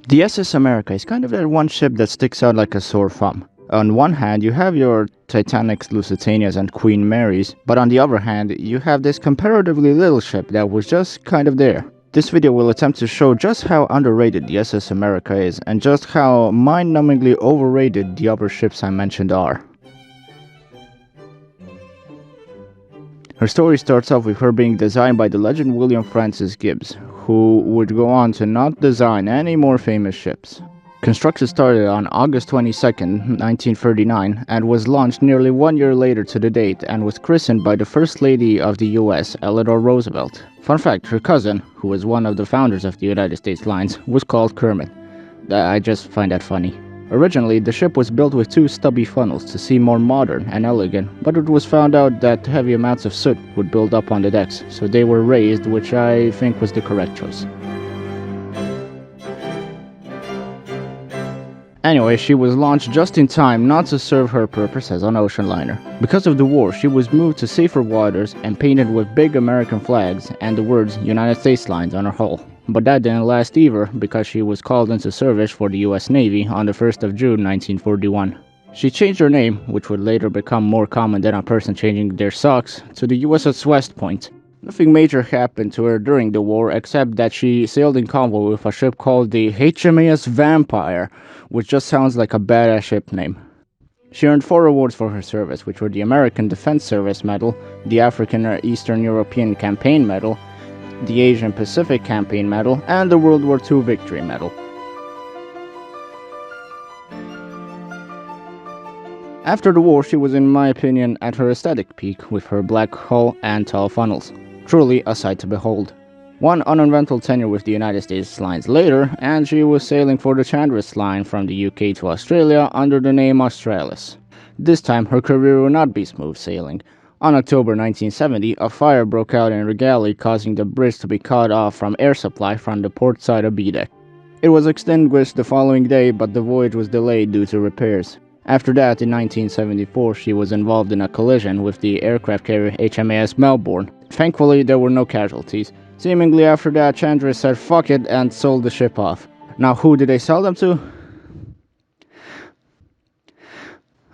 The SS America is kind of that one ship that sticks out like a sore thumb. On one hand, you have your Titanics, Lusitanias, and Queen Marys, but on the other hand, you have this comparatively little ship that was just kind of there. This video will attempt to show just how underrated the SS America is, and just how mind-numbingly overrated the other ships I mentioned are. Her story starts off with her being designed by the legend William Francis Gibbs, who would go on to not design any more famous ships. Construction started on August 22nd, 1939, and was launched nearly 1 year later to the date, and was christened by the First Lady of the US, Eleanor Roosevelt. Fun fact, her cousin, who was one of the founders of the United States Lines, was called Kermit. I just find that funny. Originally, the ship was built with two stubby funnels to seem more modern and elegant, but it was found out that heavy amounts of soot would build up on the decks, so they were raised, which I think was the correct choice. Anyway, she was launched just in time not to serve her purpose as an ocean liner. Because of the war, she was moved to safer waters and painted with big American flags and the words United States Lines on her hull. But that didn't last either, because she was called into service for the US Navy on the 1st of June 1941. She changed her name, which would later become more common than a person changing their socks, to the USS West Point. Nothing major happened to her during the war, except that she sailed in convoy with a ship called the HMAS Vampire, which just sounds like a badass ship name. She earned 4 awards for her service, which were the American Defense Service Medal, the African Eastern European Campaign Medal, the Asian Pacific Campaign Medal, and the World War II Victory Medal. After the war, she was, in my opinion, at her aesthetic peak with her black hull and tall funnels. Truly a sight to behold. One uneventful tenure with the United States Lines later, and she was sailing for the Chandris Line from the UK to Australia under the name Australis. This time, her career will not be smooth sailing. On October 1970, a fire broke out in her galley, causing the bridge to be cut off from air supply from the port side of B-deck. It was extinguished the following day, but the voyage was delayed due to repairs. After that, in 1974, she was involved in a collision with the aircraft carrier HMAS Melbourne. Thankfully, there were no casualties. Seemingly after that, Chandris said fuck it and sold the ship off. Now who did they sell them to?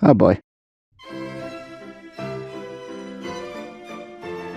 Oh boy.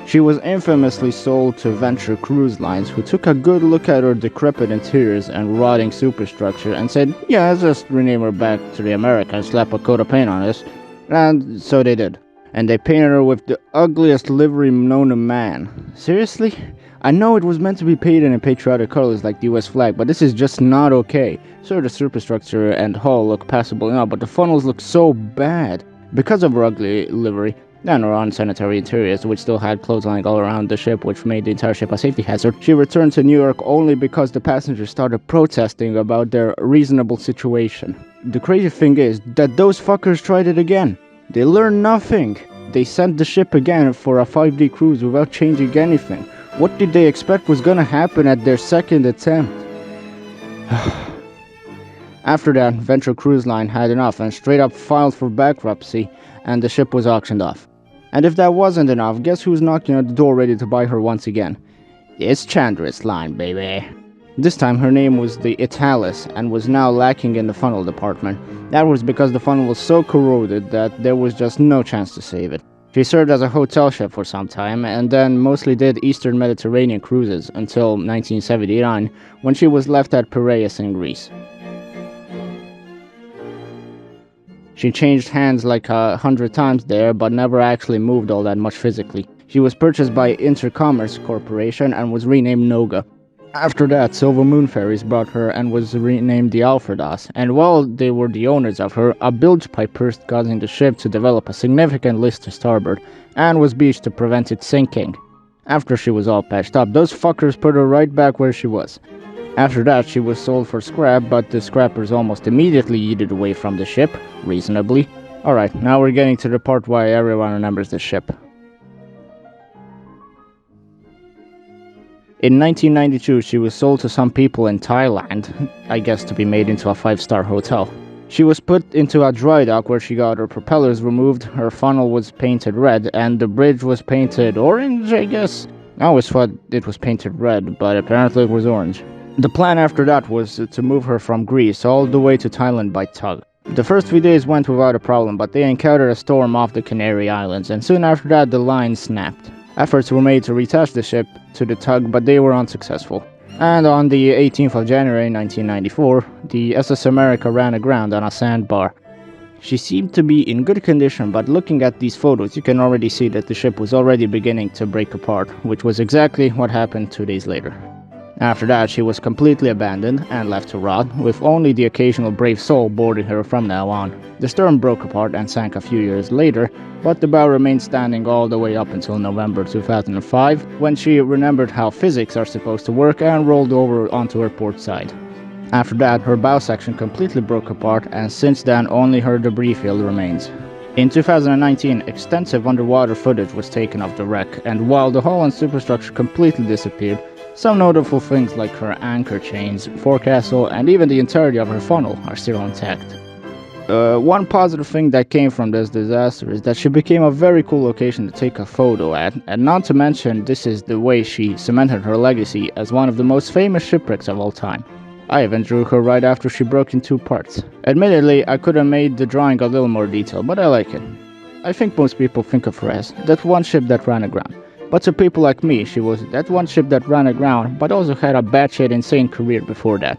She was infamously sold to Venture Cruise Lines, who took a good look at her decrepit interiors and rotting superstructure and said, yeah, let's just rename her back to the America and slap a coat of paint on this. And so they did. And they painted her with the ugliest livery known to man. Seriously? I know it was meant to be painted in patriotic colors like the US flag, but this is just not okay. Sure, the superstructure and hull look passable enough, but the funnels look so bad. Because of her ugly livery, and her unsanitary interiors, which still had clothesline all around the ship, which made the entire ship a safety hazard, she returned to New York only because the passengers started protesting about their reasonable situation. The crazy thing is that those fuckers tried it again. They learned nothing. They sent the ship again for a 5-day cruise without changing anything. What did they expect was gonna happen at their second attempt? After that, Venture Cruise Line had enough and straight up filed for bankruptcy, and the ship was auctioned off. And if that wasn't enough, guess who's knocking at the door ready to buy her once again? It's Chandris Line, baby. This time her name was the Italis and was now lacking in the funnel department. That was because the funnel was so corroded that there was just no chance to save it. She served as a hotel ship for some time, and then mostly did Eastern Mediterranean cruises until 1979, when she was left at Piraeus in Greece. She changed hands like 100 times there, but never actually moved all that much physically. She was purchased by Intercommerce Corporation and was renamed Noga. After that, Silver Moon Ferries bought her and was renamed the Alfredas, and while they were the owners of her, a bilge pipe burst, causing the ship to develop a significant list to starboard, and was beached to prevent it sinking. After she was all patched up, those fuckers put her right back where she was. After that, she was sold for scrap, but the scrappers almost immediately yeeted away from the ship, reasonably. Alright, now we're getting to the part why everyone remembers this ship. In 1992, she was sold to some people in Thailand, I guess to be made into a 5-star hotel. She was put into a dry dock where she got her propellers removed, her funnel was painted red, and the bridge was painted orange, I guess? I always thought it was painted red, but apparently it was orange. The plan after that was to move her from Greece all the way to Thailand by tug. The first few days went without a problem, but they encountered a storm off the Canary Islands, and soon after that the line snapped. Efforts were made to reattach the ship to the tug, but they were unsuccessful. And on the 18th of January 1994, the SS America ran aground on a sandbar. She seemed to be in good condition, but looking at these photos you can already see that the ship was already beginning to break apart, which was exactly what happened 2 days later. After that, she was completely abandoned and left to rot, with only the occasional brave soul boarding her from now on. The stern broke apart and sank a few years later, but the bow remained standing all the way up until November 2005, when she remembered how physics are supposed to work and rolled over onto her port side. After that, her bow section completely broke apart, and since then only her debris field remains. In 2019, extensive underwater footage was taken of the wreck, and while the hull and superstructure completely disappeared, some notable things like her anchor chains, forecastle, and even the entirety of her funnel are still intact. One positive thing that came from this disaster is that she became a very cool location to take a photo at, and not to mention this is the way she cemented her legacy as one of the most famous shipwrecks of all time. I even drew her right after she broke in 2 parts. Admittedly, I could have made the drawing a little more detailed, but I like it. I think most people think of her as that one ship that ran aground. But to people like me, she was that one ship that ran aground, but also had a batshit insane career before that.